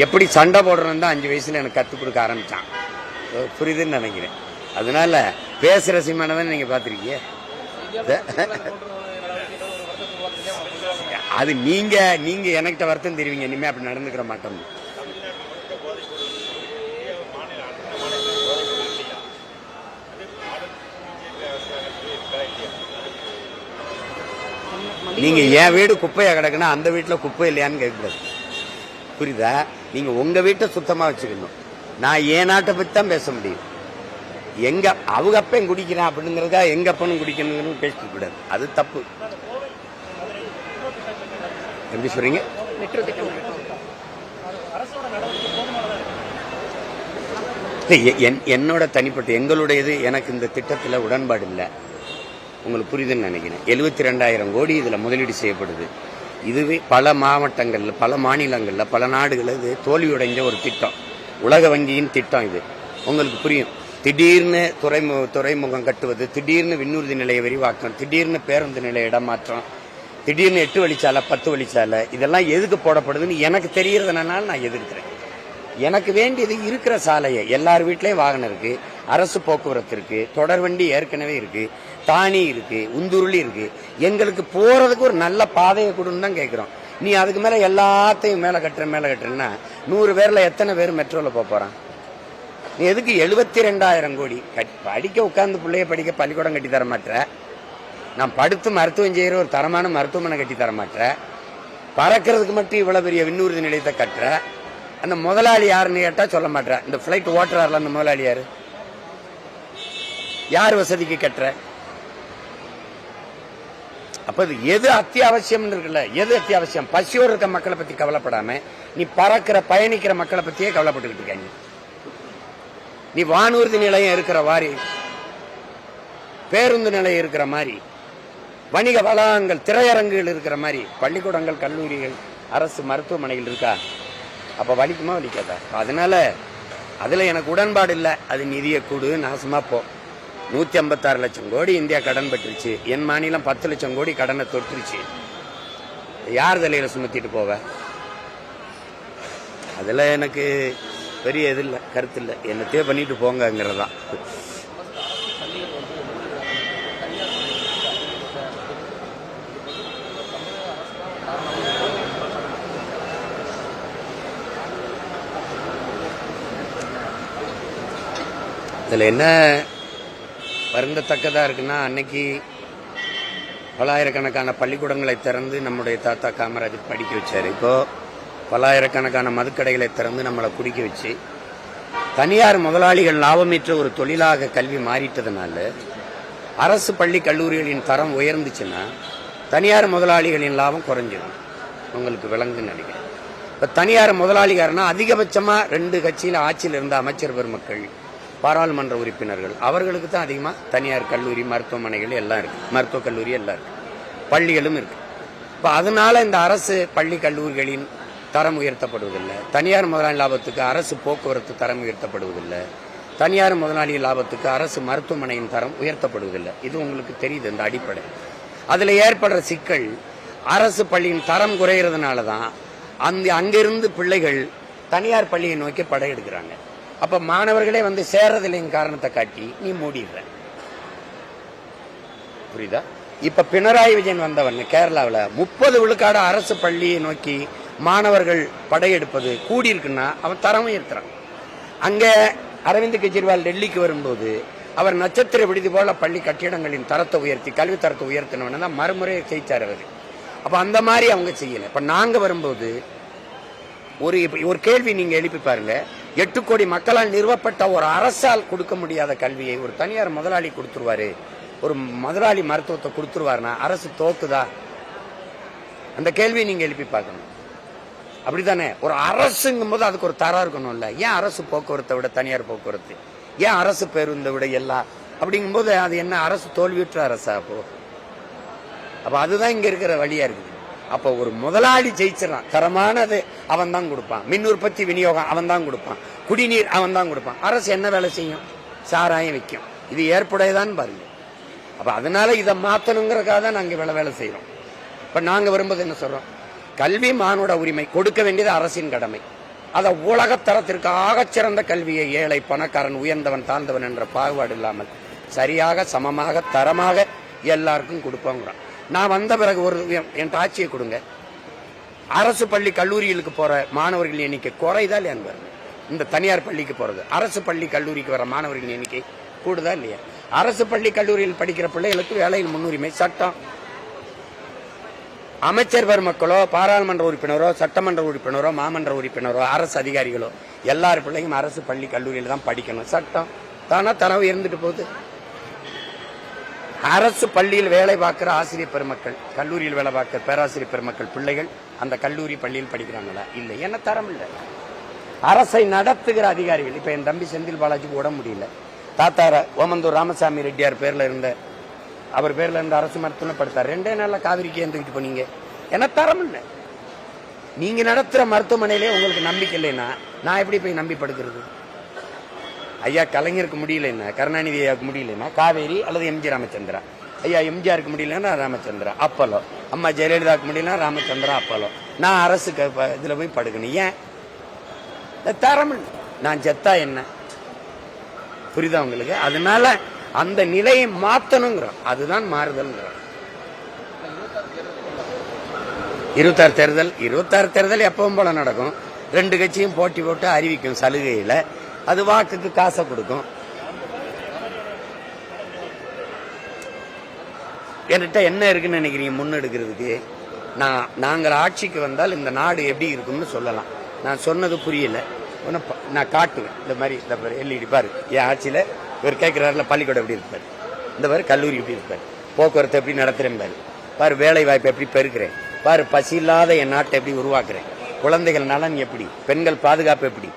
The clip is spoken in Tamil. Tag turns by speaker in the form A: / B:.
A: எப்படி சண்டை போடுறோன்னு தான் 5 வயசுல எனக்கு கற்றுக் கொடுக்க ஆரம்பிச்சான். புரியுதுன்னு நினைக்கிறேன். அதனால பேசுற சீமானதான் நீங்க பாத்திருக்கீங்க. அது நீங்க எனக்கிட்ட வருத்தம் தெரிவிங்க. இனிமே அப்படி நடந்துக்கிற மாட்டோம். நீங்க என் வீடு குப்பையா கிடக்குன்னா அந்த வீட்டுல குப்பை இல்லையான்னு கேட்கக்கூடாது. புரியுதா? நீங்க உங்க வீட்டை சுத்தமா வச்சுக்கணும். நான் என் நாட்டை பத்தி தான் பேச முடியும். எங்க அவங்க அப்பன் குடிக்கிறான் அப்படிங்கிறதா எங்க அப்பனும் குடிக்கணுங்கிறது பேசிக்க கூடாது. அது தப்பு. எப்படி சொல்றீங்க? என்னோட தனிப்பட்ட எங்களுடையது எனக்கு இந்த திட்டத்தில் உடன்பாடு இல்லை. உங்களுக்கு புரியுதுன்னு நினைக்கிறேன். 72,000 கோடி இதில் முதலீடு செய்யப்படுது. இதுவே பல மாவட்டங்கள்ல, பல மாநிலங்கள்ல, பல நாடுகள் இது தோல்வியடைஞ்ச ஒரு திட்டம். உலக வங்கியின் திட்டம் இது. உங்களுக்கு புரியும். திடீர்னு துறைமுகம் கட்டுவது, திடீர்னு விண்ணூர்தி நிலைய விரிவாக்கம், திடீர்னு பேருந்து நிலைய இடமாற்றம், திடீர்னு 8 வழிச்சாலை 10 வழிச்சாலை, இதெல்லாம் எதுக்கு போடப்படுதுன்னு எனக்கு தெரியறதுனால நான் எதிர்க்கிறேன். எனக்கு வேண்டியது இருக்கிற சாலையை எல்லார் வீட்லயும் வாகனம் இருக்கு, அரசு போக்குவரத்து இருக்கு, தொடர்வண்டி ஏற்கனவே இருக்கு, தானி இருக்கு, உந்துருளி இருக்கு. எங்களுக்கு போறதுக்கு ஒரு நல்ல பாதையை கொடுன்னு தான் கேட்கிறோம். நீ அதுக்கு மேல எல்லாத்தையும் மேல கட்டுறேன்னா 100 பேர்ல எத்தனை பேர் மெட்ரோல போறான்? நீ எதுக்கு 72,000 கோடி படிக்க உட்கார்ந்து பிள்ளைய படிக்க பள்ளிக்கூடம் கட்டி தர மாட்டேற? நான் படுத்து மருத்துவம் செய்யற ஒரு தரமான மருத்துவமனை கட்டி தர மாட்டேற? பறக்கிறதுக்கு மட்டும் இவ்வளவு பெரிய விண்ணூர்தி நிலையத்தை கட்டுற? அந்த முதலாளி யாருன்னு கேட்டா சொல்ல மாட்டேற. இந்த பிளைட் ஓட்டுறாருல அந்த முதலாளி யாரு? யார் வசதிக்கு கட்டுற? அப்ப எது அத்தியாவசியம் இருக்குல்ல, எது அத்தியாவசியம்? பசியோடு இருக்க மக்களை பத்தி கவலைப்படாம நீ பறக்கிற பயணிக்கிற மக்களை பத்தியே கவலைப்பட்டுக்கிட்டு இருக்காங்க. நீ வானூர்தி நிலையம் இருக்கிற மாதிரி, பேருந்து நிலையம் இருக்கிற மாதிரி, வணிக வளாகங்கள் திரையரங்குகள் இருக்கிற மாதிரி பள்ளிக்கூடங்கள், கல்லூரிகள், அரசு மருத்துவமனைகள் இருக்கா? அப்ப வலிக்குமா வலிக்காதா? அதனால அதுல எனக்கு உடன்பாடு இல்லை. அது நிதியை கூடு, நாசமா போ. 156 லட்சம் கோடி இந்தியா கடன் பெற்றுச்சு. என் மாநிலம் 10 லட்சம் கோடி கடனை தொற்றுச்சு. யார் தலையில சுமத்திட்டு போவ? அதுல எனக்கு பெரிய இது இல்லை, கருத்து இல்லை. என்னத்தையே பண்ணிட்டு போங்கிறதான். இதுல என்ன வருந்தத்தக்கதா இருக்குன்னா, அன்னைக்கு பல்லாயிரக்கணக்கான பள்ளிக்கூடங்களை திறந்து நம்முடைய தாத்தா காமராஜர் படிக்க வச்சாரு. இப்போ பல்லாயிரக்கணக்கான மதுக்கடைகளை திறந்து நம்மளை குடிக்க வச்சு தனியார் முதலாளிகள் லாபமேற்ற ஒரு தொழிலாக கல்வி மாறிட்டதுனால அரசு பள்ளி கல்லூரிகளின் தரம் உயர்ந்துச்சுன்னா தனியார் முதலாளிகளின் லாபம் குறைஞ்சிடும். உங்களுக்கு விளங்குன்னு நினைக்கிறேன். இப்ப தனியார் முதலாளிகாரனா அதிகபட்சமா 2 கட்சியில ஆட்சியில் இருந்த அமைச்சர் பெருமக்கள், பாராளுமன்ற உறுப்பினர்கள், அவர்களுக்கு தான் அதிகமா தனியார் கல்லூரி, மருத்துவமனைகள் எல்லாம் இருக்கு, மருத்துவக் கல்லூரி எல்லாம் இருக்கு, பள்ளிகளும் இருக்கு. இப்ப அதனால இந்த அரசு பள்ளி கல்லூரிகளின் தரம் உயர்த்தப்படுவதில்லை. தனியார் முதலாளி லாபத்துக்கு அரசு போக்குவரத்து தரம் உயர்த்தப்படுவதில்லை. தனியார் முதலாளி லாபத்துக்கு அரசு மருத்துவமனையின் தரம் உயர்த்தப்படுவதில்லை. இது உங்களுக்கு தெரியுது. இந்த அடிப்படை அதுல ஏற்படுற சிக்கல், அரசு பள்ளியின் தரம் குறைகிறதுனாலதான் அங்கிருந்து பிள்ளைகள் தனியார் பள்ளியை நோக்கி படையெடுக்கிறாங்க. அப்ப மாணவர்களே வந்து சேர்றதில்லைங்க காரணத்தை காட்டி நீ மூடிடுற. புரியுதா? இப்ப பினராயி விஜயன் வந்தவன் கேரளாவில் 30 விழுக்காடு அரசு பள்ளியை நோக்கி மாணவர்கள் படையெடுப்பது கூடி இருக்குன்னா அவன் தரம் உயர்த்துறான். அங்க அரவிந்த் கெஜ்ரிவால் டெல்லிக்கு வரும்போது அவர் நட்சத்திர விடுதி போல பள்ளி கட்டிடங்களின் தரத்தை உயர்த்தி கல்வி தரத்தை உயர்த்தினவன தான் மறுமுறை செய்தார் அவர். அப்ப அந்த மாதிரி அவங்க செய்யல. இப்ப நாங்க வரும்போது ஒரு கேள்வி நீங்க எழுப்பி பாருங்க. 8 கோடி மக்களால் நிறுவப்பட்ட ஒரு அரசால் கொடுக்க முடியாத கல்வியை ஒரு தனியார் முதலாளி கொடுத்துருவாரு, ஒரு முதலாளி மருத்துவத்தை கொடுத்துருவாருன்னா அரசு தோக்குதா? அந்த கேள்வியை நீங்க எழுப்பி பார்க்கணும். அப்படித்தானே? ஒரு அரசுங்கும் போது அதுக்கு ஒரு தரம் இருக்கணும்ல. ஏன் அரசு போக்குவரத்தை விட தனியார் போக்குவரத்து, ஏன் அரசு பேருந்தை விட எல்லாம் அப்படிங்கும் போது அது என்ன அரசு தோல்வியுற்ற அரசா? அப்ப அதுதான் இங்க இருக்கிற வழியா இருக்குது. அப்ப ஒரு முதலாளி ஜெயிச்சிடறான், தரமானது அவன் தான் கொடுப்பான், மின் உற்பத்தி விநியோகம் அவன் தான் கொடுப்பான், குடிநீர் அவன் தான் கொடுப்பான். அரசு என்ன வேலை செய்யும்? சாராயம் விற்கும். இது ஏற்புடையதான் பாருங்க. அப்ப அதனால இதை மாத்தணுங்கிறதுக்காக தான் நாங்க வேலை செய்யறோம். இப்ப நாங்க வரும்போது என்ன சொல்றோம்? கல்வி மானுட உரிமை, கொடுக்க வேண்டியது அரசின் கடமை. அதை உலகத்தரத்திற்கு ஆகச்சிறந்த கல்வியை ஏழை பணக்காரன் உயர்ந்தவன் தாழ்ந்தவன் என்ற பாகுபாடு இல்லாமல் சரியாக சமமாக தரமாக எல்லாருக்கும் கொடுப்போங்கிறான். நான் வந்த பிறகு ஒரு என் ஆட்சியை கொடுங்க, அரசு பள்ளி கல்லூரிகளுக்கு போற மாணவர்கள் எண்ணிக்கை குறைதா இல்லையா என்பார். இந்த தனியார் பள்ளிக்கு போறது, அரசு பள்ளி கல்லூரிக்கு வர மாணவர்கள் எண்ணிக்கை கூடுதா இல்லையா? அரசு பள்ளி கல்லூரியில் படிக்கிற பிள்ளைகளுக்கு வேலையில் முன்னுரிமை. சட்டம், அமைச்சர் பெருமக்களோ பாராளுமன்ற உறுப்பினரோ சட்டமன்ற உறுப்பினரோ மாமன்ற உறுப்பினரோ அரசு அதிகாரிகளோ எல்லாரும் பிள்ளையும் அரசு பள்ளி கல்லூரியில் தான் படிக்கணும். சட்டம் தானா தரவு இருந்துட்டு போகுது. அரசு பள்ளியில் வேலை பார்க்கிற ஆசிரியர் பெருமக்கள், கல்லூரியில் வேலை பார்க்கிற பேராசிரியர் பெருமக்கள் பிள்ளைகள் அந்த கல்லூரி பள்ளியில் படிக்கிறாங்களா? இல்லை. என்ன தரம் இல்லை. அரசை நடத்துகிற அதிகாரிகள், இப்ப என் தம்பி செந்தில் பாலாஜிக்கு உட முடியல, தாத்தார ஓமந்தூர் ராமசாமி ரெட்டியார் பேர்ல இருந்த அவர் பேர்ல இருந்த அரசு மருத்துவமனை படுத்தார். 2 நாள்ல காவிரிக்கு ஏந்துக்கிட்டு போனீங்க. என்ன தரம் இல்லை. நீங்க நடத்துற மருத்துவமனையிலே உங்களுக்கு நம்பிக்கை இல்லைன்னா நான் எப்படி போய் நம்பி படுக்கிறது? ஐயா கலைஞருக்கு முடியலன்னா, கருணாநிதி ஐயாவுக்கு முடியலன்னா காவேரி அல்லது எம்ஜி ராமச்சந்திரா, ஐயா எம்ஜிஆருக்கு முடியலன்னா ராமச்சந்திரா அப்பலோ, அம்மா ஜெயலலிதாவுக்கு முடியலன்னா ராமச்சந்திரா அப்பலோ. நான் அரசுக்கு இதுல போய் படுக்கணும். ஏன்? தரம் இல்லை. நான் செத்தா என்ன? புரியுதா உங்களுக்கு? அதனால அந்த நிலையை மாத்தணுங்கிறோம். அதுதான் மாறுதல்ங்கிறோம். 26 தேர்தல் எப்பவும் போல நடக்கும். 2 கட்சியும் போட்டி போட்டு அறிவிக்கும் சலுகையில. அது வாக்குக்கு காசை கொடுக்கும். என்கிட்ட என்ன இருக்குன்னு நினைக்கிறீங்க முன்னெடுக்கிறதுக்கு? நாங்கள் ஆட்சிக்கு வந்தால் இந்த நாடு எப்படி இருக்கும்னு சொல்லலாம். நான் சொன்னது புரியல, நான் காட்டுவேன். இந்த மாதிரி இந்த எல்இடி பாரு, என் ஆட்சியில இவர் கேட்கிறாருல பள்ளிக்கூடம் எப்படி இருப்பாரு, இந்த மாதிரி கல்லூரி எப்படி இருப்பாரு, போக்குவரத்து எப்படி நடத்துறேன் பாரு, பாரு வேலை வாய்ப்பு எப்படி பெருக்கிறேன் பாரு, பசி இல்லாத என் நாட்டை எப்படி உருவாக்குறேன், குழந்தைகள் நலன் எப்படி, பெண்கள் பாதுகாப்பு எப்படி,